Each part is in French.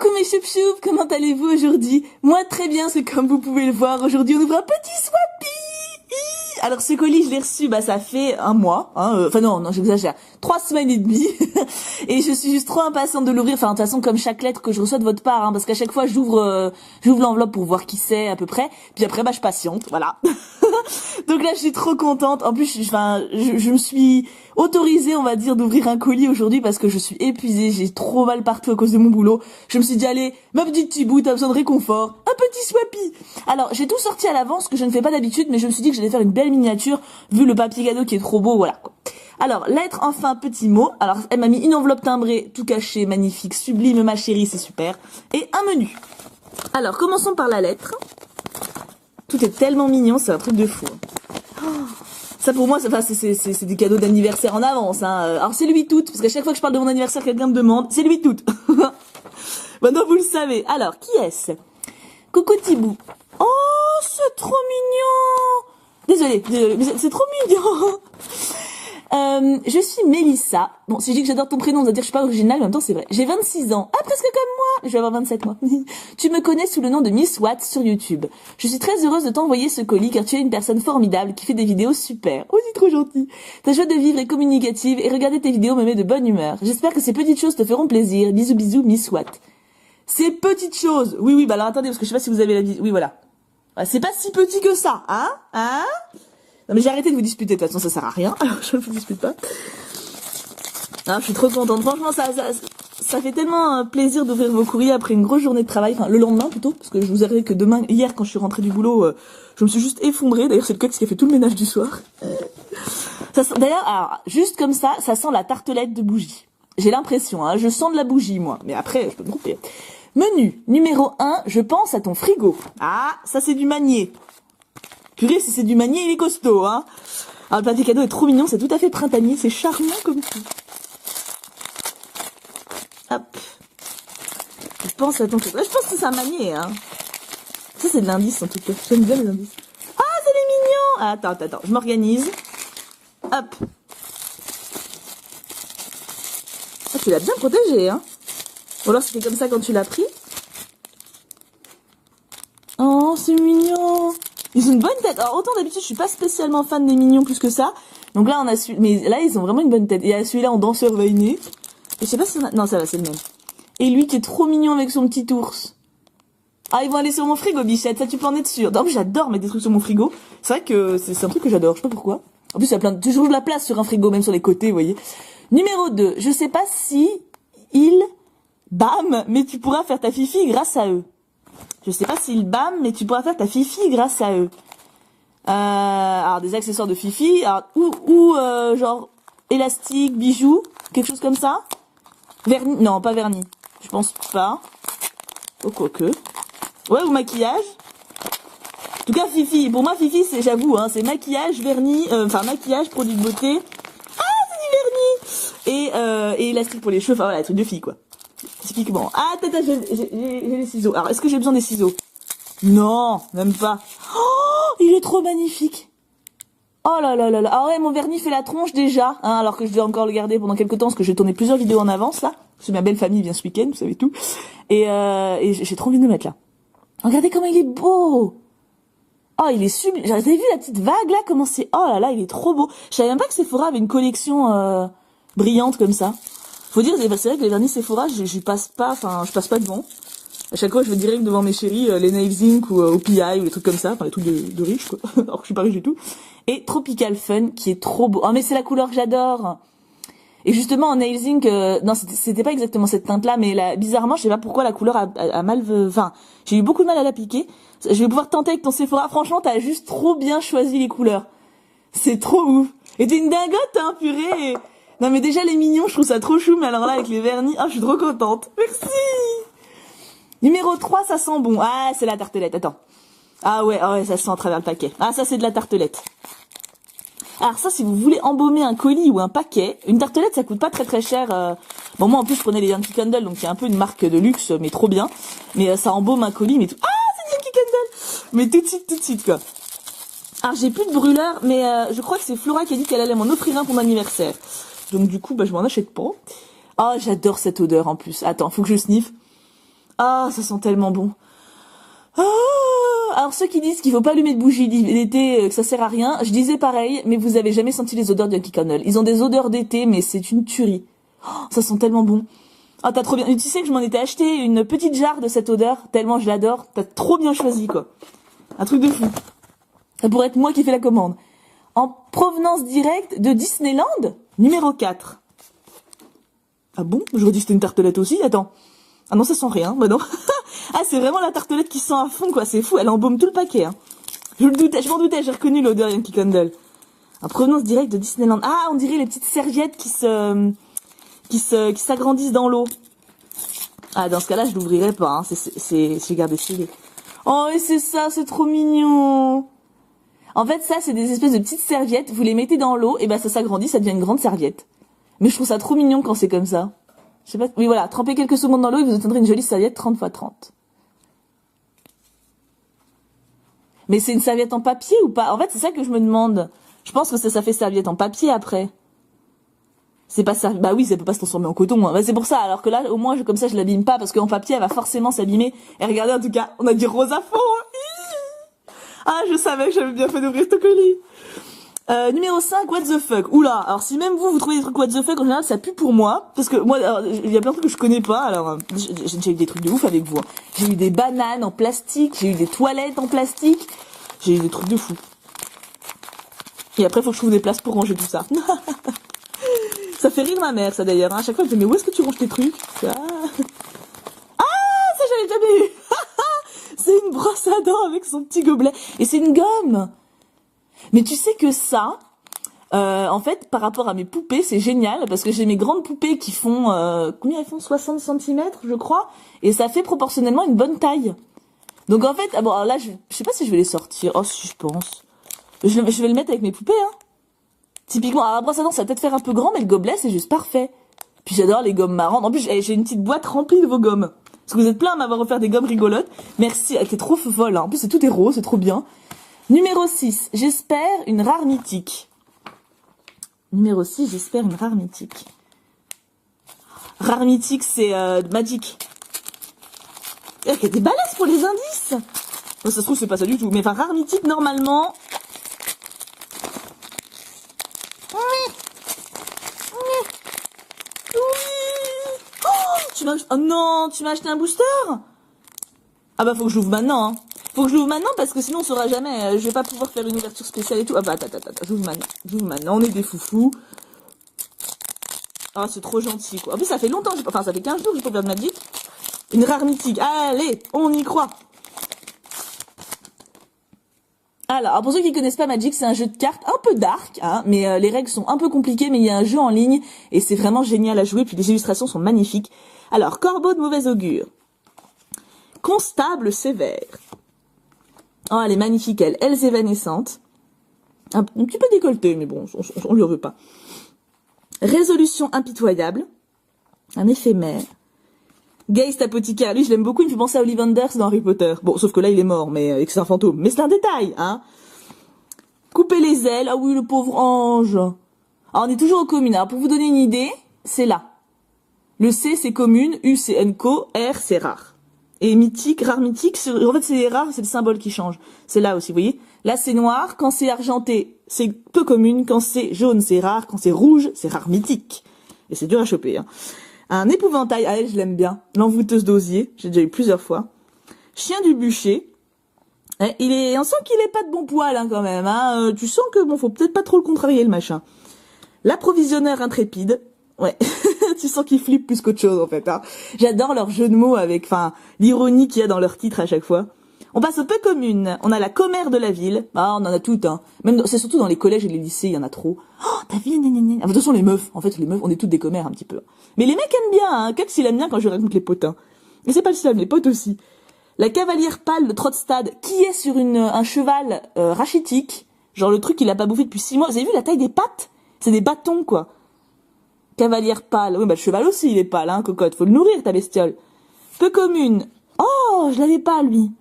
Coucou mes choup-choup, comment allez-vous aujourd'hui? Moi très bien, c'est comme vous pouvez le voir, aujourd'hui on ouvre un petit Swappy. Alors ce colis je l'ai reçu, ça fait un mois, hein, enfin non j'exagère, 3 semaines et demie, et je suis juste trop impatiente de l'ouvrir, enfin de toute façon comme chaque lettre que je reçois de votre part, hein, parce qu'à chaque fois j'ouvre l'enveloppe pour voir qui c'est à peu près, puis après je patiente, voilà. Donc là je suis trop contente, en plus je me suis autorisée on va dire d'ouvrir un colis aujourd'hui parce que je suis épuisée, j'ai trop mal partout à cause de mon boulot, je me suis dit allez, ma petite Tibou, t'as besoin de réconfort, un petit Swappy. Alors j'ai tout sorti à l'avance, que je ne fais pas d'habitude, mais je me suis dit que j'allais faire une belle miniature, vu le papier cadeau qui est trop beau, voilà quoi. Alors, lettre, enfin, petit mot. Alors, elle m'a mis une enveloppe timbrée, tout caché, magnifique, sublime, ma chérie, c'est super. Et un menu. Alors, commençons par la lettre. Tout est tellement mignon, c'est un truc de fou. Oh, ça pour moi, c'est des cadeaux d'anniversaire en avance. Hein. Alors, c'est le 8 août, parce qu'à chaque fois que je parle de mon anniversaire, quelqu'un me demande, c'est le 8 août. Maintenant, vous le savez. Alors, qui est-ce? Coucou Tibou. Oh, c'est trop mignon. Désolée, mais c'est trop mignon. Je suis Mélissa. Bon, si je dis que j'adore ton prénom, on va dire que je suis pas originale, mais en même temps c'est vrai. J'ai 26 ans. Ah, presque comme moi. Je vais avoir 27 mois. Tu me connais sous le nom de Miss Watt sur YouTube. Je suis très heureuse de t'envoyer ce colis car tu es une personne formidable qui fait des vidéos super. Oh, c'est trop gentil. Ta joie de vivre est communicative et regarder tes vidéos me met de bonne humeur. J'espère que ces petites choses te feront plaisir. Bisous bisous, Miss Watt. Ces petites choses. Oui, alors attendez, parce que je sais pas si vous avez la vie. Oui, voilà. C'est pas si petit que ça, hein? Non mais j'ai arrêté de vous disputer, de toute façon ça sert à rien, alors je ne vous dispute pas. Ah, je suis trop contente, franchement ça fait tellement plaisir d'ouvrir vos courriers après une grosse journée de travail, enfin le lendemain plutôt, parce que je vous avouerai que hier quand je suis rentrée du boulot, je me suis juste effondrée, d'ailleurs c'est le coq qui a fait tout le ménage du soir. D'ailleurs, alors, juste comme ça sent la tartelette de bougie. J'ai l'impression, hein, je sens de la bougie moi, mais après je peux me tromper. Menu, numéro 1, je pense à ton frigo. Ah, ça c'est du manier. Purée, si c'est du manier, il est costaud, hein. Alors, le papier cadeau est trop mignon, c'est tout à fait printanier, c'est charmant comme tout. Hop. Je pense à ton truc. Là, je pense que c'est un manier, hein. Ça, c'est de l'indice, en tout cas. J'aime bien les indices. Ah, c'est des mignons. Ah, attends, je m'organise. Hop. Ah, tu l'as bien protégé, hein. Ou alors, c'était comme ça quand tu l'as pris. Oh, c'est mignon. Ils ont une bonne tête. Alors, autant d'habitude, je suis pas spécialement fan des mignons plus que ça. Donc là, mais là, ils ont vraiment une bonne tête. Il y a celui-là en danseur veiné. Et je sais pas si non, ça va, c'est le même. Et lui qui est trop mignon avec son petit ours. Ah, ils vont aller sur mon frigo, bichette. Ça, tu peux en être sûr. En plus, j'adore mettre des trucs sur mon frigo. C'est vrai que c'est un truc que j'adore. Je sais pas pourquoi. En plus, il y a toujours de la place sur un frigo, même sur les côtés, vous voyez. Numéro 2. Je sais pas si bam, mais tu pourras faire ta fifi grâce à eux. Je sais pas s'ils bam, mais tu pourras faire ta fifi grâce à eux. Alors des accessoires de fifi, alors, ou genre élastique, bijoux, quelque chose comme ça. Vernis, non pas vernis, je pense pas. Oh quoique. Ouais, ou maquillage. En tout cas fifi, pour moi fifi c'est, j'avoue, hein, c'est maquillage, vernis, maquillage, produit de beauté. Ah c'est du vernis. Et élastique pour les cheveux, enfin voilà, les trucs de fille quoi. Typiquement. Ah, attends, j'ai les ciseaux. Alors, est-ce que j'ai besoin des ciseaux? Non, même pas. Oh, il est trop magnifique. Oh là là là là. Ah ouais, mon vernis fait la tronche déjà. Hein, alors que je dois encore le garder pendant quelques temps, parce que j'ai tourné plusieurs vidéos en avance, là. Parce que ma belle famille vient ce week-end, vous savez tout. Et j'ai trop envie de le mettre là. Regardez comment il est beau. Oh, il est sublime. Vous avez vu la petite vague là, comment c'est... Oh là là, il est trop beau. Je savais même pas que Sephora avait une collection brillante comme ça. Faut dire, c'est vrai que les vernis Sephora, je passe pas devant. À chaque fois, je vais direct devant mes chéris, les Nails Inc ou PI ou les trucs comme ça, enfin les trucs de riches quoi. Alors que je suis pas riche du tout. Et Tropical Fun qui est trop beau. Oh mais c'est la couleur que j'adore. Et justement en Nails Inc, non c'était pas exactement cette teinte là, mais là, bizarrement, je sais pas pourquoi la couleur a mal, enfin j'ai eu beaucoup de mal à l'appliquer. Je vais pouvoir tenter avec ton Sephora. Franchement, t'as juste trop bien choisi les couleurs. C'est trop ouf. Et t'es une dingote, hein, purée. Non mais déjà les mignons, je trouve ça trop chou, mais alors là avec les vernis, ah je suis trop contente. Merci. Numéro 3, ça sent bon. Ah, c'est la tartelette, attends. Ah ouais, ça sent à travers le paquet. Ah, ça c'est de la tartelette. Alors ça, si vous voulez embaumer un colis ou un paquet, une tartelette ça coûte pas très très cher. Bon moi en plus je prenais les Yankee Candle, donc c'est un peu une marque de luxe, mais trop bien. Mais ça embaume un colis, mais tout... Ah, c'est Yankee Candle. Mais tout de suite quoi. Alors j'ai plus de brûleur, mais je crois que c'est Flora qui a dit qu'elle allait m'en offrir un pour mon anniversaire. Donc du coup, je m'en achète pas. Oh, j'adore cette odeur en plus. Attends, faut que je sniffe. Ah, ça sent tellement bon. Ah, alors ceux qui disent qu'il faut pas allumer de bougies d'été, que ça sert à rien, je disais pareil, mais vous avez jamais senti les odeurs de Yankee Candle. Ils ont des odeurs d'été, mais c'est une tuerie. Oh, ça sent tellement bon. Ah, t'as trop bien. Tu sais que je m'en étais acheté une petite jarre de cette odeur, tellement je l'adore. T'as trop bien choisi, quoi. Un truc de fou. Ça pourrait être moi qui fais la commande. En provenance directe de Disneyland, numéro 4. Ah bon? J'aurais dit que c'était une tartelette aussi, attends. Ah non, ça sent rien, bah non. Ah, c'est vraiment la tartelette qui sent à fond, quoi, c'est fou, elle embaume tout le paquet, hein. Je m'en doutais, j'ai reconnu l'odeur Yankee Candle. En provenance directe de Disneyland. Ah, on dirait les petites serviettes qui s'agrandissent dans l'eau. Ah, dans ce cas-là, je l'ouvrirai pas, hein, j'ai gardé celui-là. Oh, et c'est ça, c'est trop mignon. En fait, ça, c'est des espèces de petites serviettes, vous les mettez dans l'eau, et ben ça s'agrandit, ça devient une grande serviette. Mais je trouve ça trop mignon quand c'est comme ça. Je sais pas, oui voilà, trempez quelques secondes dans l'eau et vous obtiendrez une jolie serviette 30 x 30. Mais c'est une serviette en papier ou pas? En fait, c'est ça que je me demande. Je pense que ça fait serviette en papier après. C'est pas ça, bah oui, ça peut pas se transformer en coton, hein. Bah, c'est pour ça, alors que là, au moins, comme ça, je l'abîme pas, parce qu'en papier, elle va forcément s'abîmer. Et regardez, en tout cas, on a du rose à fond. Ah, je savais que j'avais bien fait d'ouvrir ce colis. Numéro 5, what the fuck. Oula, alors si même vous trouvez des trucs what the fuck, en général, ça pue pour moi. Parce que moi, il y a plein de trucs que je connais pas, alors j'ai déjà eu des trucs de ouf avec vous, hein. J'ai eu des bananes en plastique, j'ai eu des toilettes en plastique, j'ai eu des trucs de fou. Et après, faut que je trouve des places pour ranger tout ça. Ça fait rire ma mère, ça d'ailleurs, hein. À chaque fois, elle me dit, mais où est-ce que tu ranges tes trucs? Ah, ça j'avais jamais eu. C'est une brosse à dents avec son petit gobelet. Et c'est une gomme. Mais tu sais que ça, en fait, par rapport à mes poupées, c'est génial, parce que j'ai mes grandes poupées qui font, combien elles font? 60 cm, je crois, et ça fait proportionnellement une bonne taille. Donc en fait, ah bon, alors là, je sais pas si je vais les sortir. Oh, si, je pense. Je vais le mettre avec mes poupées, hein. Typiquement, alors la brosse à dents, ça va peut-être faire un peu grand, mais le gobelet, c'est juste parfait. Puis j'adore les gommes marrantes. En plus, j'ai une petite boîte remplie de vos gommes. Parce que vous êtes plein à m'avoir offert des gommes rigolotes. Merci, elle était trop folle, hein. En plus, tout est rose, c'est trop bien. Numéro 6, j'espère une rare mythique. Numéro 6, j'espère une rare mythique. Rare mythique, c'est Magic. Il y a des balaises pour les indices. Bon, ça se trouve, c'est pas ça du tout. Mais enfin, rare mythique, normalement... Oui. Oh non, tu m'as acheté un booster? Ah bah, faut que je l'ouvre maintenant, hein. Faut que je l'ouvre maintenant parce que sinon on saura jamais. Je vais pas pouvoir faire une ouverture spéciale et tout. Ah bah attends, j'ouvre maintenant. J'ouvre maintenant. On est des foufous. Ah c'est trop gentil quoi. En plus ça fait longtemps, enfin ça fait 15 jours que j'ai pas ouvert de Magic. Une rare mythique. Allez, on y croit. Alors pour ceux qui connaissent pas Magic, c'est un jeu de cartes un peu dark, hein, mais les règles sont un peu compliquées, mais il y a un jeu en ligne et c'est vraiment génial à jouer. Puis les illustrations sont magnifiques. Alors corbeau de mauvais augure. Constable sévère. Oh, elle est magnifique, elle. Elles évanescentes. Un petit peu décolletée, mais bon, on lui en veut pas. Résolution impitoyable. Un éphémère. Geist apothicaire. Lui, je l'aime beaucoup, il me fait penser à Ollivanders dans Harry Potter. Bon, sauf que là, il est mort, mais que c'est un fantôme. Mais c'est un détail, hein. Couper les ailes. Ah oui, le pauvre ange. Alors, on est toujours aux communes. Alors, pour vous donner une idée, c'est là. Le C, c'est commune. U, c'est Enco. R, c'est rare. Et mythique, rare mythique, en fait c'est rare, c'est le symbole qui change. C'est là aussi, vous voyez. Là c'est noir, quand c'est argenté, c'est peu commune, quand c'est jaune, c'est rare, quand c'est rouge, c'est rare mythique. Et c'est dur à choper, hein. Un épouvantail, ah elle, je l'aime bien. L'envoûteuse d'osier, j'ai déjà eu plusieurs fois. Chien du bûcher. On sent qu'il est pas de bon poil, hein, quand même, hein. Tu sens que bon, faut peut-être pas trop le contrarier, le machin. L'approvisionneur intrépide. Ouais, tu sens qu'ils flippent plus qu'autre chose en fait, hein. J'adore leur jeu de mots avec, enfin, l'ironie qu'il y a dans leur titre à chaque fois. On passe aux peu communes. On a la commère de la ville. Ah, on en a toutes, hein. Même, c'est surtout dans les collèges et les lycées, il y en a trop. Oh, t'as vu, nénéné. Ah, de toute façon, les meufs, on est toutes des commères un petit peu. Mais les mecs aiment bien, hein. Kex, il aime bien quand je raconte les potins. Et c'est pas le seul, les potes aussi. La cavalière pâle de Trotstad, qui est sur un cheval rachitique. Genre le truc qu'il a pas bouffé depuis 6 mois. Vous avez vu la taille des pattes? C'est des bâtons, quoi. Cavalière pâle. Oui, bah, le cheval aussi, il est pâle, hein, cocotte. Faut le nourrir, ta bestiole. Peu commune. Oh, je l'avais pas, lui.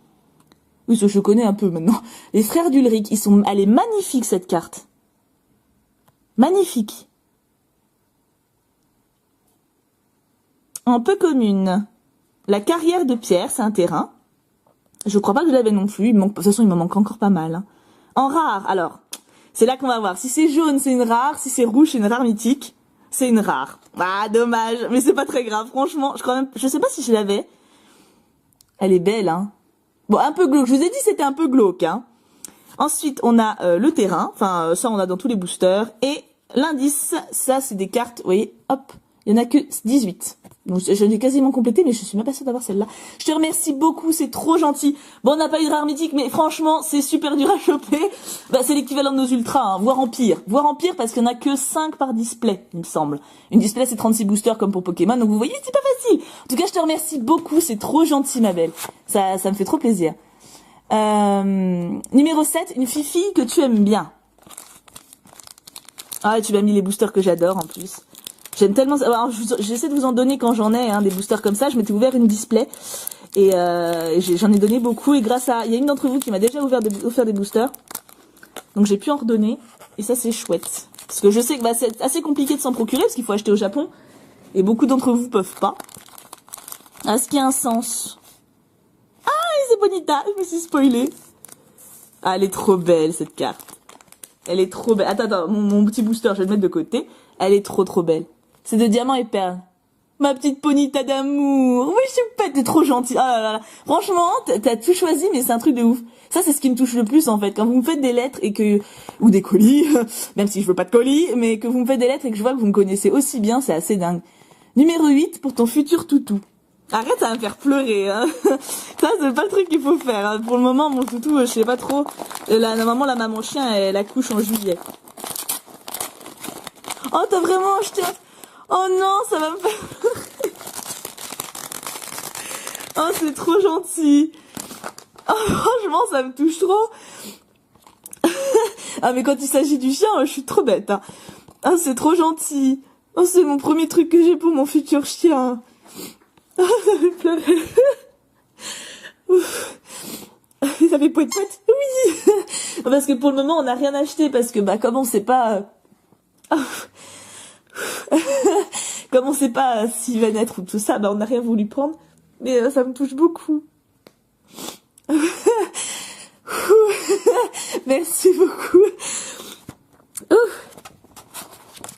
Oui, ça, je connais un peu, maintenant. Les frères d'Ulrich, elle est magnifique, cette carte. Magnifique. En peu commune. La carrière de pierre, c'est un terrain. Je crois pas que je l'avais non plus. De toute façon, il m'en manque encore pas mal. Hein. En rare, alors, c'est là qu'on va voir. Si c'est jaune, c'est une rare. Si c'est rouge, c'est une rare mythique. C'est une rare. Ah, dommage. Mais c'est pas très grave. Franchement, je sais pas si je l'avais. Elle est belle, hein. Bon, un peu glauque. Je vous ai dit, c'était un peu glauque, hein. Ensuite, on a le terrain. Enfin, ça, on a dans tous les boosters. Et l'indice, ça, c'est des cartes. Vous voyez, hop. Il y en a que 18. Donc, je l'ai quasiment complété, mais je suis même pas sûre d'avoir celle-là. Je te remercie beaucoup, c'est trop gentil. Bon, on n'a pas eu de rare mythique, mais franchement, c'est super dur à choper. Bah, c'est l'équivalent de nos ultras, hein, voire en pire. Voire en pire parce qu'il y en a que 5 par display, il me semble. Une display, c'est 36 boosters comme pour Pokémon, donc vous voyez, c'est pas facile. En tout cas, je te remercie beaucoup, c'est trop gentil, ma belle. Ça me fait trop plaisir. Numéro 7, une fifi que tu aimes bien. Ah, et tu m'as mis les boosters que j'adore, en plus. J'aime tellement ça. Alors, j'essaie de vous en donner quand j'en ai, hein, des boosters comme ça. Je m'étais ouvert une display et j'en ai donné beaucoup. Et grâce à, il y a une d'entre vous qui m'a déjà offert des boosters, donc j'ai pu en redonner. Et ça, c'est chouette parce que je sais que bah, c'est assez compliqué de s'en procurer parce qu'il faut acheter au Japon et beaucoup d'entre vous peuvent pas. Est-ce qu'il y a un sens? Ah, c'est Bonita. Je me suis spoilée. Ah, elle est trop belle cette carte. Elle est trop belle. Attends, mon petit booster, je vais le mettre de côté. Elle est trop belle. C'est de diamant et perles. Ma petite Ponita d'amour. Oui, je suis pas, t'es trop gentille. Ah là là. Franchement, t'as tout choisi, mais c'est un truc de ouf. Ça, c'est ce qui me touche le plus, en fait. Quand vous me faites des lettres et que, ou des colis, même si je veux pas de colis, mais que vous me faites des lettres et que je vois que vous me connaissez aussi bien, c'est assez dingue. Numéro 8 pour ton futur toutou. Arrête, ça va me faire pleurer, hein. Ça, c'est pas le truc qu'il faut faire, hein. Pour le moment, mon toutou, je sais pas trop. La maman chien, elle accouche en juillet. Oh, t'as vraiment acheté un... Oh non, ça va me faire... Oh, c'est trop gentil. Oh, franchement, ça me touche trop. Ah, mais quand il s'agit du chien, je suis trop bête. Hein. Ah, c'est trop gentil. Oh, c'est mon premier truc que j'ai pour mon futur chien. Oh, ça fait pleurer. Ça fait poète. Oui. Parce que pour le moment, on n'a rien acheté parce que, bah, comme on sait pas... Comme on sait pas s'il va naître ou tout ça, bah on n'a rien voulu prendre. Mais ça me touche beaucoup. Merci beaucoup.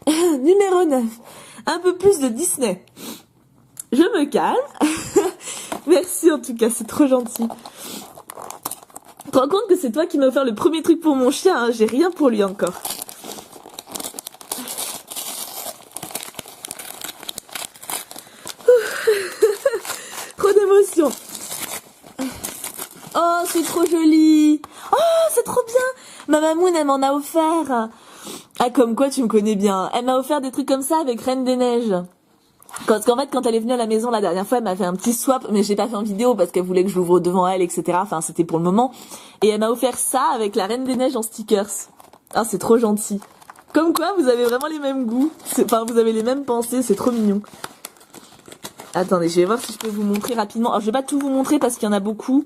Numéro 9. Un peu plus de Disney. Je me calme. Merci en tout cas, c'est trop gentil. Tu te rends compte que c'est toi qui m'as offert le premier truc pour mon chien, hein, j'ai rien pour lui encore. Trop d'émotion. Oh, c'est trop joli. Oh, c'est trop bien. Ma mamoune, elle m'en a offert. Ah, comme quoi tu me connais bien. Elle m'a offert des trucs comme ça avec Reine des Neiges. Parce qu'en fait, quand elle est venue à la maison la dernière fois, elle m'a fait un petit swap, mais j'ai pas fait en vidéo parce qu'elle voulait que je l'ouvre devant elle, etc. Enfin, c'était pour le moment. Et elle m'a offert ça avec la Reine des Neiges en stickers. Ah, c'est trop gentil. Comme quoi, vous avez vraiment les mêmes goûts. Enfin, vous avez les mêmes pensées, c'est trop mignon. Attendez, je vais voir si je peux vous montrer rapidement. Alors, je vais pas tout vous montrer parce qu'il y en a beaucoup.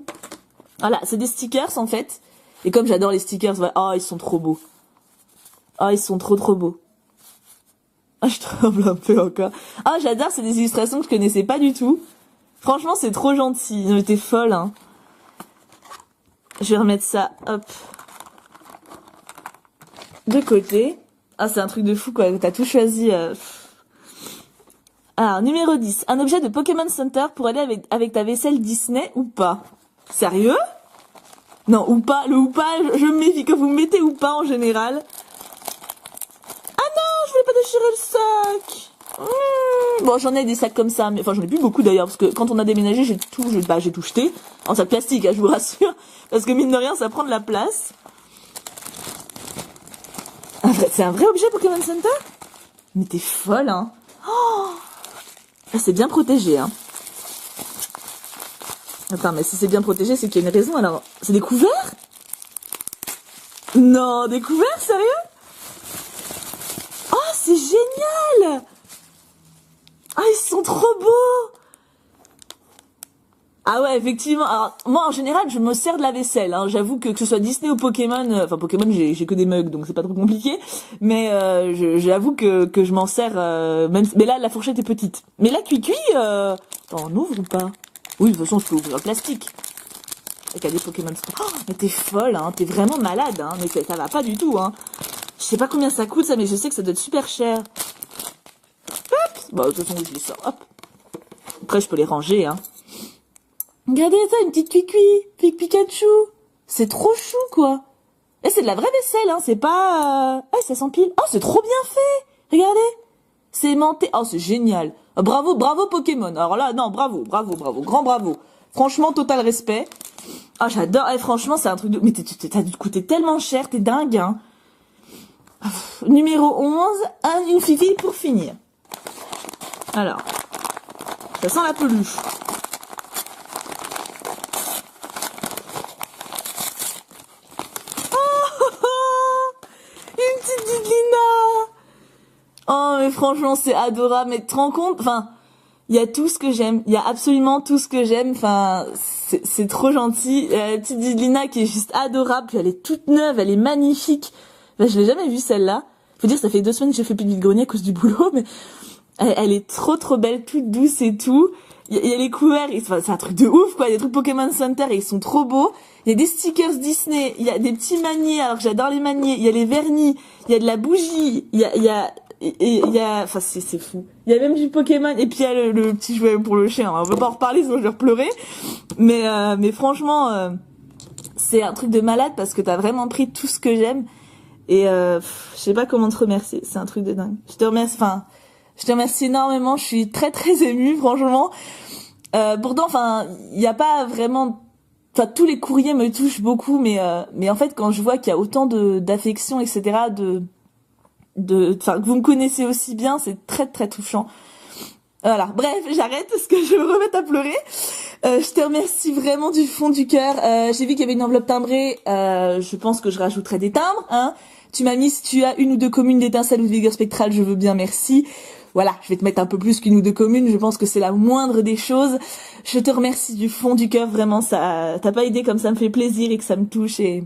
Voilà, c'est des stickers, en fait. Et comme j'adore les stickers, voilà. Oh, ils sont trop beaux. Oh, ils sont trop beaux. Ah, je tremble un peu encore. Ah, j'adore, c'est des illustrations que je connaissais pas du tout. Franchement, c'est trop gentil. Non, mais t'es folle, hein. Je vais remettre ça, hop, de côté. Ah, c'est un truc de fou, quoi. T'as tout choisi. Alors, numéro 10. Un objet de Pokémon Center pour aller avec ta vaisselle Disney ou pas? Sérieux? Non, ou pas. Le ou pas, je me méfie. Quand vous me mettez ou pas en général. Je voulais pas déchirer le sac. Bon, j'en ai des sacs comme ça, mais enfin j'en ai plus beaucoup d'ailleurs parce que quand on a déménagé, j'ai tout jeté en sac plastique, hein, je vous rassure, parce que mine de rien, ça prend de la place. C'est un vrai objet Pokémon Center? Mais t'es folle, hein. Oh, c'est bien protégé, hein. Attends, mais si c'est bien protégé, c'est qu'il y a une raison. Alors, c'est des couverts? Non, des couverts, sérieux? Oh, c'est génial! Ah, ils sont trop beaux! Ah ouais, effectivement. Alors, moi, en général, je me sers de la vaisselle. Hein. J'avoue que ce soit Disney ou Pokémon... Enfin, Pokémon, j'ai que des mugs, donc c'est pas trop compliqué. Mais j'avoue que je m'en sers... même. Mais là, la fourchette est petite. Mais là, cuit... Attends, on ouvre ou pas? Oui, de toute façon, je peux ouvrir le plastique. Avec des Pokémon Stone. Oh, mais t'es folle, hein. T'es vraiment malade, hein. Mais ça va pas du tout, hein. Je sais pas combien ça coûte, ça, mais je sais que ça doit être super cher. Hop. Bon, de toute façon, je les sors. Hop. Après, je peux les ranger, hein. Regardez ça, une petite Cuicui. Pikachu. C'est trop chou, quoi. Et c'est de la vraie vaisselle, hein. C'est pas... Ah, ça s'empile. Oh, c'est trop bien fait. Regardez. C'est aimanté. Oh, c'est génial. Bravo, bravo Pokémon. Alors là, non, bravo, bravo, bravo. Grand bravo. Franchement, total respect. Ah, j'adore. Eh, franchement, c'est un truc de... Mais t'as dû te coûter tellement cher. T'es dingue, hein. Numéro 11. Une fifi pour finir. Alors. Ça sent la peluche. Une petite Diglina. Oh, mais franchement, c'est adorable. Mais tu te rends compte, enfin, il y a tout ce que j'aime. Il y a absolument tout ce que j'aime. Enfin, c'est trop gentil. La petite Diglina qui est juste adorable. Puis elle est toute neuve, elle est magnifique. Ben, je l'ai jamais vue celle-là. Faut dire, ça fait 2 semaines que j'ai fait plus de vide-grenier à cause du boulot, mais elle est trop belle, toute douce et tout. Il y a les couverts, enfin, c'est un truc de ouf, quoi. Il y a des trucs Pokémon Center et ils sont trop beaux. Il y a des stickers Disney, il y a des petits maniers, alors que j'adore les maniers. Il y a les vernis, il y a de la bougie, il y a, enfin, c'est fou. Il y a même du Pokémon, et puis il y a le petit jouet pour le chien. On va pas en reparler, sinon je vais pleurer. Mais franchement, c'est un truc de malade parce que t'as vraiment pris tout ce que j'aime. Et je sais pas comment te remercier. C'est un truc de dingue. Je te remercie énormément. Je suis très émue, franchement. Pourtant, enfin, il y a pas vraiment. Enfin, tous les courriers me touchent beaucoup, mais en fait, quand je vois qu'il y a autant d'affection, etc., enfin, que vous me connaissez aussi bien, c'est très touchant. Voilà. Bref, j'arrête parce que je me remets à pleurer. Je te remercie vraiment du fond du cœur. J'ai vu qu'il y avait une enveloppe timbrée. Je pense que je rajouterai des timbres, hein. Tu m'as mis si tu as 1 ou 2 communes d'étincelles ou de vigueur spectrale, je veux bien, merci. Voilà, je vais te mettre un peu plus qu'1 ou 2 communes, je pense que c'est la moindre des choses. Je te remercie du fond du cœur, vraiment, ça, t'as pas idée comme ça me fait plaisir et que ça me touche et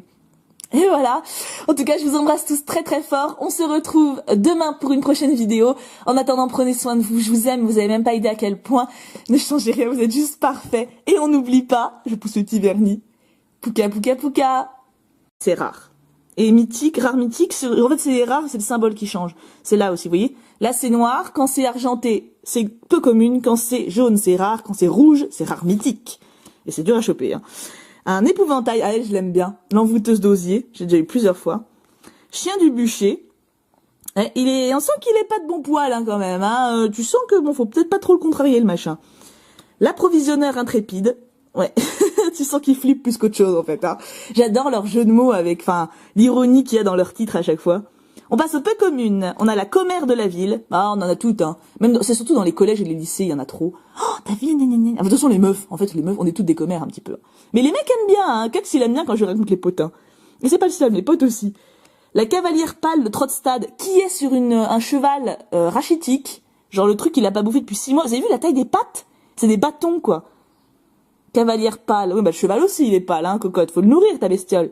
voilà. En tout cas, je vous embrasse tous très fort. On se retrouve demain pour une prochaine vidéo. En attendant, prenez soin de vous. Je vous aime. Vous avez même pas idée à quel point. Ne changez rien. Vous êtes juste parfaits. Et on n'oublie pas, je pousse le petit vernis. Pouka, pouka, pouka. C'est rare. Et mythique, rare, mythique. En fait, c'est rare, c'est le symbole qui change. C'est là aussi, vous voyez. Là, c'est noir. Quand c'est argenté, c'est peu commune. Quand c'est jaune, c'est rare. Quand c'est rouge, c'est rare, mythique. Et c'est dur à choper, hein. Un épouvantail, ah elle, je l'aime bien. L'envoûteuse d'osier, j'ai déjà eu plusieurs fois. Chien du bûcher. On sent qu'il est pas de bon poil, hein, quand même, hein. Tu sens que, bon, faut peut-être pas trop le contrarier, le machin. L'approvisionneur intrépide. Ouais. Tu sens qu'il flippe plus qu'autre chose, en fait, hein. J'adore leur jeu de mots avec, enfin, l'ironie qu'il y a dans leur titre à chaque fois. On passe aux peu communes. On a la commère de la ville. Ah, on en a toutes, hein. Même, c'est surtout dans les collèges et les lycées, il y en a trop. Oh, ta ville, nénéné. Ah, de toute façon, les meufs. En fait, les meufs, on est toutes des commères, un petit peu. Mais les mecs aiment bien, hein. Kex, il aime bien quand je raconte les potins. Et c'est pas le seul, les potes aussi. La cavalière pâle de Trotstad, qui est sur un cheval, rachitique. Genre le truc qu'il a pas bouffé depuis 6 mois. Vous avez vu la taille des pattes? C'est des bâtons, quoi. Cavalière pâle. Oui, bah, le cheval aussi, il est pâle, hein, cocotte. Faut le nourrir, ta bestiole.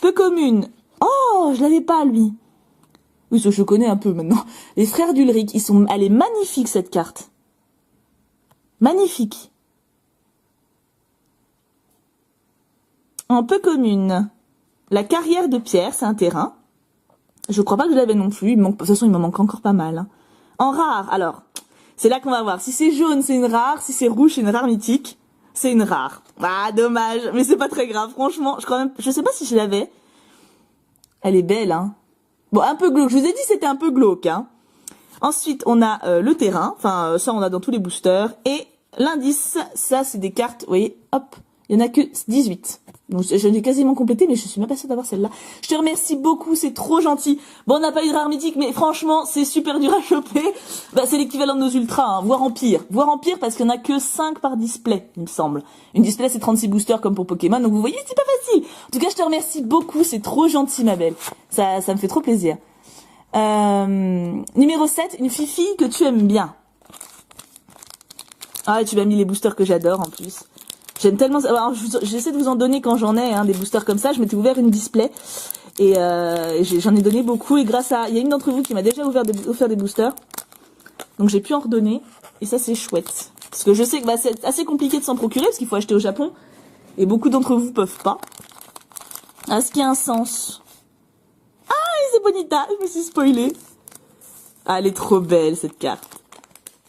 Peu commune. Oh, je l'avais pas, lui. Oui, ça, je connais un peu maintenant. Les frères d'Ulrich, elle est magnifique, cette carte. Magnifique. En peu commune. La carrière de Pierre, c'est un terrain. Je crois pas que je l'avais non plus. De toute façon, il me manque encore pas mal, hein. En rare, alors. C'est là qu'on va voir. Si c'est jaune, c'est une rare. Si c'est rouge, c'est une rare mythique. C'est une rare. Ah, dommage. Mais c'est pas très grave. Franchement, je sais pas si je l'avais. Elle est belle, hein. Bon, un peu glauque. Je vous ai dit, c'était un peu glauque, hein. Ensuite, on a le terrain. Enfin, ça, on a dans tous les boosters. Et l'indice, ça, c'est des cartes. Vous voyez, hop. Il y en a que 18. Donc, je l'ai quasiment complété, mais je suis même pas sûre d'avoir celle-là. Je te remercie beaucoup, c'est trop gentil. Bon, on n'a pas eu de rare mythique, mais franchement, c'est super dur à choper. Bah, c'est l'équivalent de nos ultras, hein, voire en pire. Voire en pire parce qu'il y en a que 5 par display, il me semble. Une display, c'est 36 boosters comme pour Pokémon, donc vous voyez, c'est pas facile. En tout cas, je te remercie beaucoup, c'est trop gentil, ma belle. Ça me fait trop plaisir. Numéro 7, une fifi que tu aimes bien. Ah, tu m'as mis les boosters que j'adore, en plus. J'aime tellement ça. Alors, j'essaie de vous en donner quand j'en ai, hein, des boosters comme ça. Je m'étais ouvert une display et j'en ai donné beaucoup. Et grâce à, il y a une d'entre vous qui m'a déjà offert des boosters, donc j'ai pu en redonner. Et ça, c'est chouette. Parce que je sais que bah, c'est assez compliqué de s'en procurer, parce qu'il faut acheter au Japon. Et beaucoup d'entre vous peuvent pas. Est-ce qu'il y a un sens? Ah, c'est Bonita, je me suis spoilée. Ah, elle est trop belle, cette carte.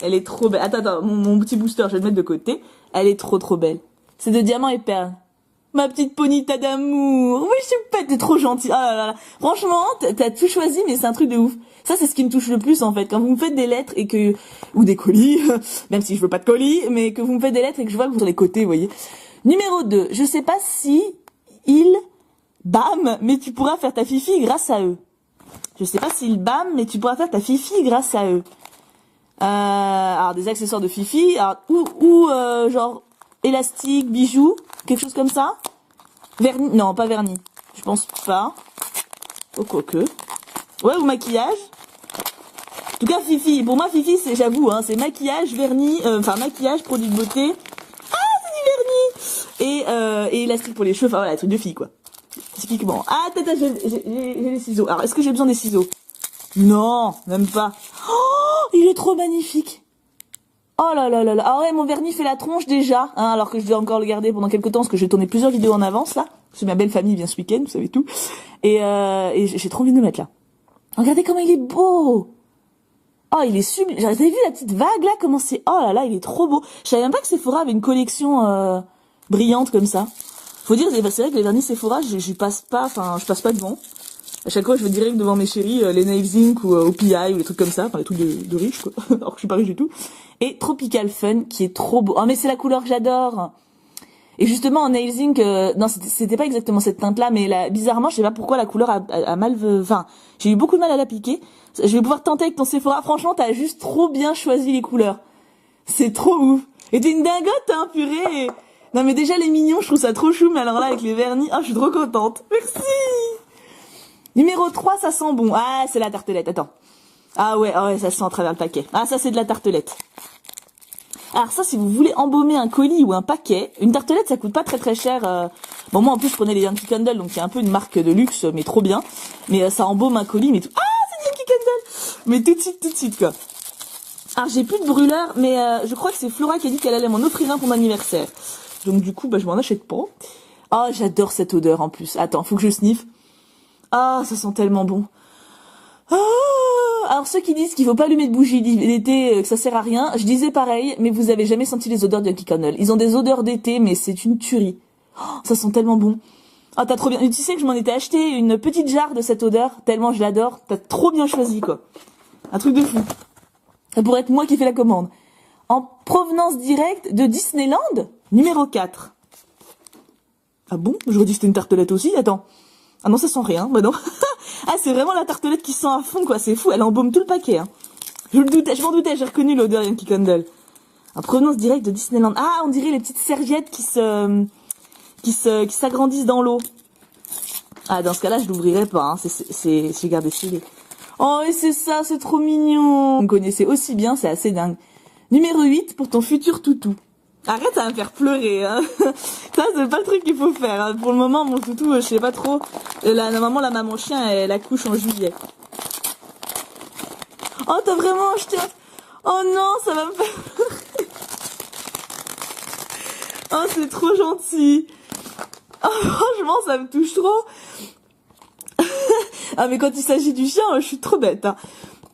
Elle est trop belle. Attends, mon petit booster, je vais le mettre de côté. Elle est trop belle. C'est de diamants et perles. Ma petite Ponita d'amour. Oui, je suis pas, t'es trop gentille. Ah là là. Franchement, t'as tout choisi, mais c'est un truc de ouf. Ça, c'est ce qui me touche le plus, en fait. Quand vous me faites des lettres et que, ou des colis, même si je veux pas de colis, mais que vous me faites des lettres et que je vois que vous sur les côtés, vous voyez. Numéro 2. Je sais pas si bam, mais tu pourras faire ta fifi grâce à eux. Je sais pas s'ils bam, mais tu pourras faire ta fifi grâce à eux. Alors des accessoires de fifi, alors, ou genre élastique, bijoux, quelque chose comme ça. Vernis, non pas vernis, je pense pas. Oh quoique. Ouais, ou maquillage. En tout cas fifi, pour moi fifi c'est, j'avoue, hein, c'est maquillage, vernis, enfin maquillage, produit de beauté. Ah c'est du vernis. Et élastique pour les cheveux, enfin voilà, truc de fille quoi. Typiquement. Ah tata, j'ai les ciseaux. Alors est-ce que j'ai besoin des ciseaux? Non, même pas. Oh, il est trop magnifique. Oh là là là là. Ah ouais, mon vernis fait la tronche déjà, hein, alors que je vais encore le garder pendant quelques temps, parce que j'ai tourné plusieurs vidéos en avance, là. Parce que ma belle famille vient ce week-end, vous savez tout. Et j'ai trop envie de le mettre là. Regardez comment il est beau. Oh, il est sublime. Vous avez vu la petite vague là, comment c'est... Oh là là, il est trop beau. Je savais même pas que Sephora avait une collection brillante comme ça. Faut dire, c'est vrai que les vernis Sephora, je passe pas devant. À chaque fois, je vais direct devant mes chéris, les Nails Inc ou OPI ou les trucs comme ça, enfin les trucs de riches quoi, alors que je suis pas riche du tout. Et Tropical Fun qui est trop beau. Oh mais c'est la couleur que j'adore. Et justement en Nails Inc, non c'était pas exactement cette teinte là, mais là, bizarrement je sais pas pourquoi la couleur a mal, enfin j'ai eu beaucoup de mal à l'appliquer. Je vais pouvoir tenter avec ton Sephora. Franchement t'as juste trop bien choisi les couleurs. C'est trop ouf. Et t'es une dingote hein, purée. Non mais déjà les mignons, je trouve ça trop chou, mais alors là avec les vernis, je suis trop contente. Merci. Numéro 3, ça sent bon. Ah, c'est la tartelette, attends. Ah ouais, ça sent à travers le paquet. Ah, ça c'est de la tartelette. Alors ça, si vous voulez embaumer un colis ou un paquet, une tartelette, ça coûte pas très cher. Bon, moi en plus, je prenais les Yankee Candle, donc c'est un peu une marque de luxe, mais trop bien. Mais ça embaume un colis, mais tout... Ah, c'est Yankee Candle. Mais tout de suite, quoi. Alors, j'ai plus de brûleur, mais je crois que c'est Flora qui a dit qu'elle allait m'en offrir un pour mon anniversaire. Donc du coup, je m'en achète pas. Oh, j'adore cette odeur en plus. Attends, faut que je sniffe. Ah, ça sent tellement bon. Ah, alors ceux qui disent qu'il faut pas allumer de bougie d'été, que ça sert à rien, je disais pareil, mais vous avez jamais senti les odeurs de Yankee Candle. Ils ont des odeurs d'été, mais c'est une tuerie. Oh, ça sent tellement bon. Ah, t'as trop bien. Tu sais que je m'en étais acheté une petite jarre de cette odeur, tellement je l'adore. T'as trop bien choisi, quoi. Un truc de fou. Ça pourrait être moi qui fais la commande. En provenance directe de Disneyland, numéro 4. Ah bon? J'aurais dit que c'était une tartelette aussi, attends. Ah non, ça sent rien, bah non. Ah, c'est vraiment la tartelette qui sent à fond, quoi, c'est fou, elle embaume tout le paquet, hein. Je m'en doutais, j'ai reconnu l'odeur Yankee Candle. En provenance directe de Disneyland. Ah, on dirait les petites serviettes qui s'agrandissent dans l'eau. Ah, dans ce cas-là, je l'ouvrirai pas, hein, j'ai gardé celui-là. Oh, et c'est ça, c'est trop mignon. Vous me connaissez aussi bien, c'est assez dingue. Numéro 8, pour ton futur toutou. Arrête, ça va me faire pleurer, hein. Ça, c'est pas le truc qu'il faut faire, hein. Pour le moment, mon toutou, je sais pas trop. La maman chien, elle accouche en juillet. Oh, t'as vraiment acheté un... Oh non, ça va me faire pleurer. Oh, c'est trop gentil. Oh, franchement, ça me touche trop. Ah, mais quand il s'agit du chien, je suis trop bête, hein.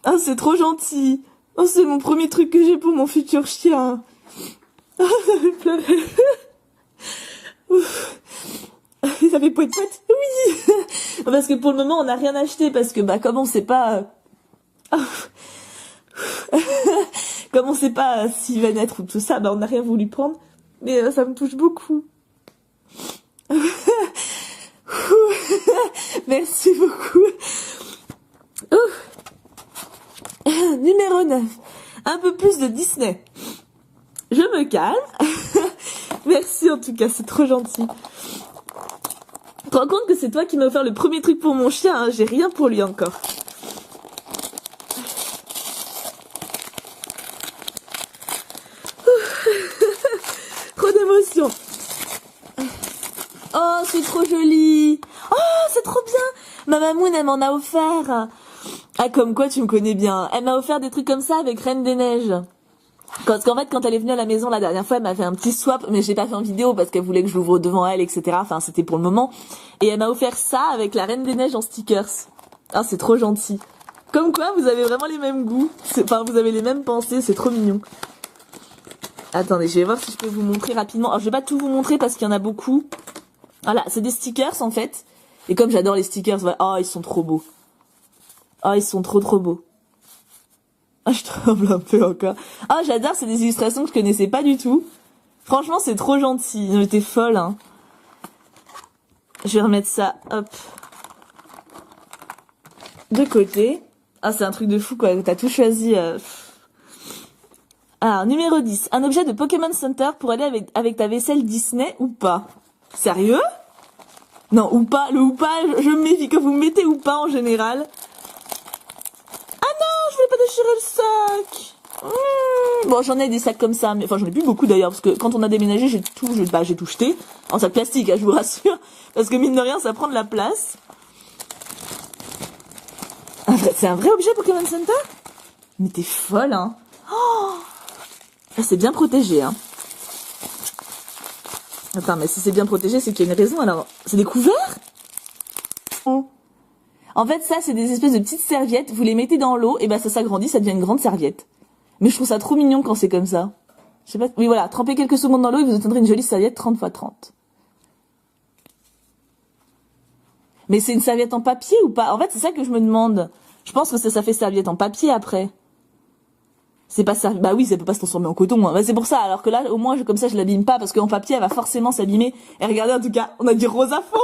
Ah, c'est trop gentil. Oh, c'est mon premier truc que j'ai pour mon futur chien. Oh, ça fait pleurer. Ça fait poète-poète. Oui. Parce que pour le moment, on n'a rien acheté. Parce que, comme on sait pas... Comme on sait pas s'il va naître ou tout ça, on n'a rien voulu prendre. Mais ça me touche beaucoup. Merci beaucoup. Numéro 9. Un peu plus de Disney. Je me calme. Merci en tout cas, c'est trop gentil. Tu te rends compte que c'est toi qui m'as offert le premier truc pour mon chien, hein, j'ai rien pour lui encore. Trop d'émotion. Oh, c'est trop joli. Oh, c'est trop bien. Ma mamoune, elle m'en a offert. Ah, comme quoi tu me connais bien. Elle m'a offert des trucs comme ça avec Reine des Neiges. Parce qu'en fait, quand elle est venue à la maison la dernière fois, elle m'a fait un petit swap, mais je l'ai pas fait en vidéo parce qu'elle voulait que je l'ouvre devant elle, etc. Enfin, c'était pour le moment. Et elle m'a offert ça avec la Reine des Neiges en stickers. Ah, c'est trop gentil. Comme quoi, vous avez vraiment les mêmes goûts. Enfin, vous avez les mêmes pensées, c'est trop mignon. Attendez, je vais voir si je peux vous montrer rapidement. Alors, je vais pas tout vous montrer parce qu'il y en a beaucoup. Voilà, c'est des stickers en fait. Et comme j'adore les stickers, voilà. Oh, ils sont trop beaux. Oh, ils sont trop beaux. Ah, je tremble un peu encore. Ah, j'adore, c'est des illustrations que je connaissais pas du tout. Franchement, c'est trop gentil. J'étais folle, hein. Je vais remettre ça, hop, de côté. Ah, c'est un truc de fou, quoi. T'as tout choisi. Alors, numéro 10. Un objet de Pokémon Center pour aller avec ta vaisselle Disney ou pas? Sérieux? Non, ou pas. Le ou pas, je me méfie. Quand vous me mettez ou pas en général. Je voulais pas déchirer le sac. Bon, j'en ai des sacs comme ça, mais enfin j'en ai plus beaucoup d'ailleurs parce que quand on a déménagé, j'ai tout jeté en sac plastique, hein, je vous rassure, parce que mine de rien, ça prend de la place. C'est un vrai objet Pokémon Center? Mais t'es folle, hein. Oh, c'est bien protégé, hein. Attends, mais si c'est bien protégé, c'est qu'il y a une raison. Alors, c'est des couverts? Oh. En fait, ça, c'est des espèces de petites serviettes. Vous les mettez dans l'eau, et ben ça s'agrandit, ça devient une grande serviette. Mais je trouve ça trop mignon quand c'est comme ça. Je sais pas. Oui, voilà. Trempez quelques secondes dans l'eau et vous obtiendrez une jolie serviette 30 x 30. Mais c'est une serviette en papier ou pas? En fait, c'est ça que je me demande. Je pense que ça fait serviette en papier après. C'est pas serviette. Bah oui, ça peut pas se transformer en coton. Hein. Bah, c'est pour ça. Alors que là, au moins, comme ça, je l'abîme pas parce qu'en papier, elle va forcément s'abîmer. Et regardez, en tout cas, on a du rose à fond.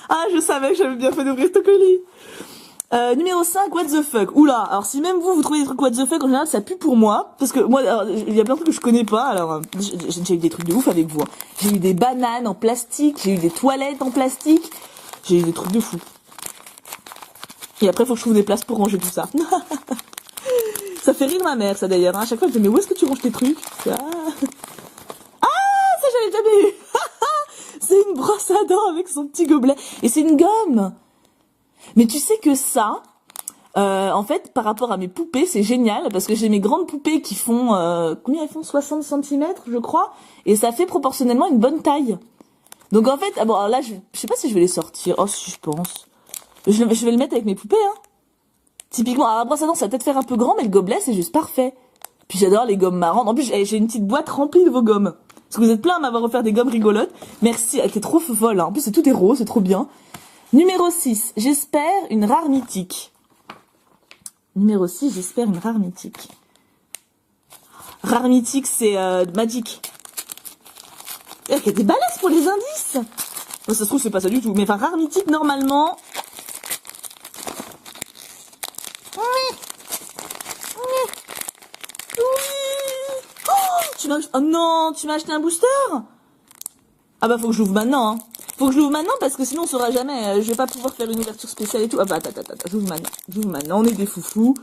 Ah, je savais que j'avais bien fait d'ouvrir ce colis. Numéro 5, what the fuck. Oula, alors si même vous trouvez des trucs what the fuck, en général, ça pue pour moi. Parce que moi, il y a plein de trucs que je connais pas. Alors, j'ai déjà eu des trucs de ouf avec vous. Hein. J'ai eu des bananes en plastique, j'ai eu des toilettes en plastique. J'ai eu des trucs de fou. Et après, faut que je trouve des places pour ranger tout ça. Ça fait rire ma mère, ça d'ailleurs. Hein. À chaque fois, elle me dit, mais où est-ce que tu ranges tes trucs? Ça, j'avais jamais eu. C'est une brosse à dents avec son petit gobelet. Et c'est une gomme. Mais tu sais que ça, en fait, par rapport à mes poupées, c'est génial. Parce que j'ai mes grandes poupées qui font... combien elles font? 60 cm, je crois. Et ça fait proportionnellement une bonne taille. Donc en fait... Ah bon, alors là, je sais pas si je vais les sortir. Oh, si, je pense. Je vais le mettre avec mes poupées, hein. Typiquement, alors la brosse à dents, ça va peut-être faire un peu grand, mais le gobelet, c'est juste parfait. Puis j'adore les gommes marrantes. En plus, j'ai une petite boîte remplie de vos gommes. Parce que vous êtes plein à m'avoir offert des gommes rigolotes. Merci, elle était trop folle. Hein. En plus, tout est rose, c'est trop bien. Numéro 6, j'espère une rare mythique. Numéro 6, j'espère une rare mythique. Rare mythique, c'est Magic. Il y a des balaises pour les indices. Bon, ça se trouve, c'est pas ça du tout. Mais enfin, rare mythique, normalement... Oh non, tu m'as acheté un booster? Ah bah faut que je l'ouvre maintenant, hein. Faut que je l'ouvre maintenant parce que sinon on saura jamais. Je vais pas pouvoir faire une ouverture spéciale et tout. Ah bah attends, j'ouvre maintenant. On est des foufous.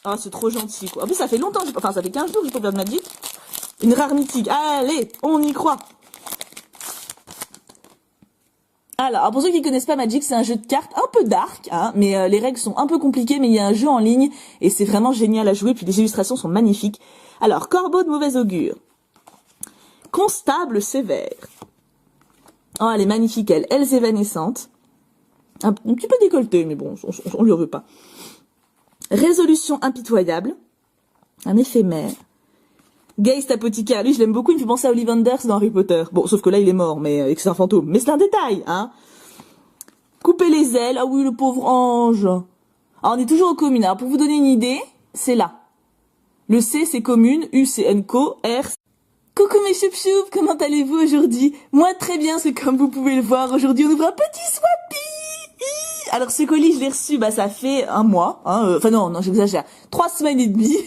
Ah c'est trop gentil quoi. En plus ça fait longtemps, enfin ça fait 15 jours que j'ai pas ouvert de Magic. Une rare mythique. Allez, on y croit. Alors, pour ceux qui connaissent pas Magic, c'est un jeu de cartes un peu dark, hein, mais les règles sont un peu compliquées, mais il y a un jeu en ligne et c'est vraiment génial à jouer. Puis les illustrations sont magnifiques. Alors, corbeau de mauvais augure. Constable sévère. Oh, elle est magnifique, elle. Ailes évanescentes. Un petit peu décolletée, mais bon, on lui en veut pas. Résolution impitoyable. Un éphémère. Geist apothicaire. Lui, je l'aime beaucoup, il me fait penser à Ollivanders dans Harry Potter. Bon, sauf que là, il est mort, mais que c'est un fantôme. Mais c'est un détail, hein. Couper les ailes. Ah oui, le pauvre ange. Alors, on est toujours aux communes. Alors, pour vous donner une idée, c'est là. Le C, c'est commune. U, c'est Enco. R, coucou mes choup-choup, comment allez-vous aujourd'hui? Moi très bien, c'est comme vous pouvez le voir, aujourd'hui on ouvre un petit swappy. Alors ce colis je l'ai reçu, bah ça fait un mois, hein, enfin non j'exagère, 3 semaines et demie,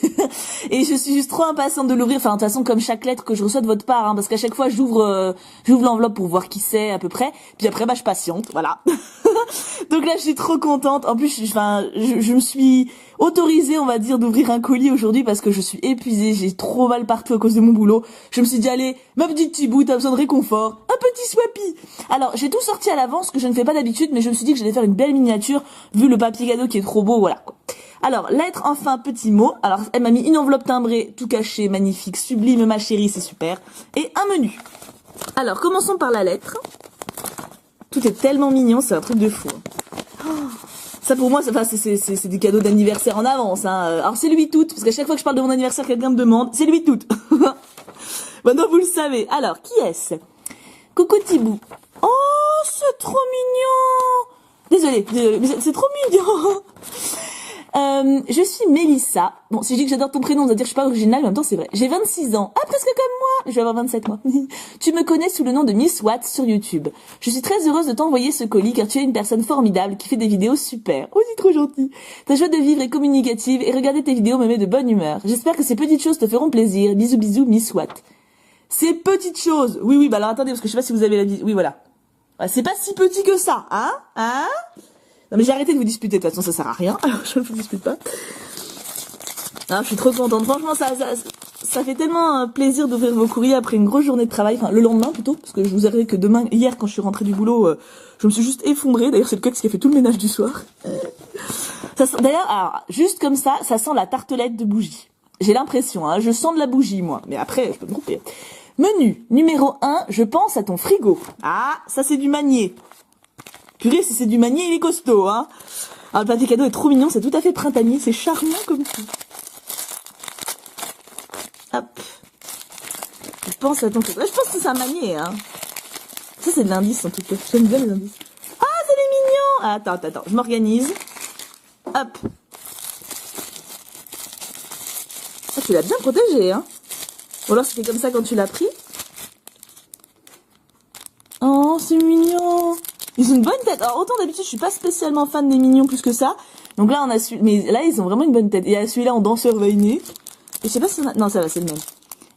et je suis juste trop impatiente de l'ouvrir, enfin de toute façon comme chaque lettre que je reçois de votre part, hein, parce qu'à chaque fois j'ouvre l'enveloppe pour voir qui c'est à peu près, puis après bah je patiente, voilà. Donc là je suis trop contente, en plus je me suis autorisée on va dire d'ouvrir un colis aujourd'hui parce que je suis épuisée, j'ai trop mal partout à cause de mon boulot, je me suis dit allez, ma petite Tibou, t'as besoin de réconfort, un petit swappy. Alors j'ai tout sorti à l'avance, que je ne fais pas d'habitude, mais je me suis dit que j'allais faire une belle miniature, vu le papier cadeau qui est trop beau, voilà quoi. Alors, lettre, enfin, petit mot. Alors, elle m'a mis une enveloppe timbrée, tout caché, magnifique, sublime, ma chérie, c'est super. Et un menu. Alors, commençons par la lettre. Tout est tellement mignon, c'est un truc de fou. Oh, ça pour moi, c'est des cadeaux d'anniversaire en avance. Hein. Alors, c'est le 8 août, parce qu'à chaque fois que je parle de mon anniversaire, quelqu'un me demande. C'est le 8 août. Maintenant, vous le savez. Alors, qui est-ce? Coucou Thibou. Oh, c'est trop mignon. Désolée, mais c'est trop mignon. Je suis Mélissa. Bon, si je dis que j'adore ton prénom, on va dire que je suis pas originale, mais en même temps c'est vrai. J'ai 26 ans. Ah, presque comme moi. Je vais avoir 27 moi. Tu me connais sous le nom de Miss Watt sur YouTube. Je suis très heureuse de t'envoyer ce colis car tu es une personne formidable qui fait des vidéos super. Oh, c'est trop gentil. Ta joie de vivre est communicative et regarder tes vidéos me met de bonne humeur. J'espère que ces petites choses te feront plaisir. Bisous bisous, Miss Watt. Ces petites choses. Oui, bah alors attendez, parce que je sais pas si vous avez la vie. Oui, voilà. C'est pas si petit que ça, hein? Non mais j'ai arrêté de vous disputer, de toute façon ça sert à rien, alors je ne vous dispute pas. Non, je suis trop contente, franchement ça fait tellement plaisir d'ouvrir vos courriers après une grosse journée de travail, enfin le lendemain plutôt, parce que je vous avouerai que hier quand je suis rentrée du boulot, je me suis juste effondrée, d'ailleurs c'est le cox qui a fait tout le ménage du soir. D'ailleurs, alors, juste comme ça sent la tartelette de bougie. J'ai l'impression, hein, je sens de la bougie moi, mais après je peux me tromper. Menu, numéro 1, je pense à ton frigo. Ah, ça c'est du manier. Purée, si c'est du manier, il est costaud, hein. Alors, le papier cadeau est trop mignon, c'est tout à fait printanier, c'est charmant comme tout. Hop. Je pense à ton frigo. Je pense que c'est un manier, hein. Ça, c'est de l'indice, en tout cas. J'aime bien les indices. Ah, c'est des mignons. Attends, je m'organise. Hop. Ah, tu l'as bien protégé, hein. Ou alors c'était comme ça quand tu l'as pris. Oh, c'est mignon. Ils ont une bonne tête. Alors, autant d'habitude, je suis pas spécialement fan des mignons plus que ça. Donc là, on a mais là, ils ont vraiment une bonne tête. Il y a celui-là en danseur veiné. Et je sais pas si on a, non, ça va, c'est le même.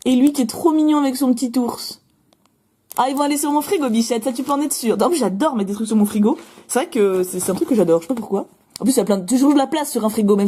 Et lui qui est trop mignon avec son petit ours. Ah, ils vont aller sur mon frigo, bichette. Ça, tu peux en être sûr. Non, mais j'adore mettre des trucs sur mon frigo. C'est vrai que c'est un truc que j'adore. Je sais pas pourquoi. En plus, il y a toujours de la place sur un frigo, même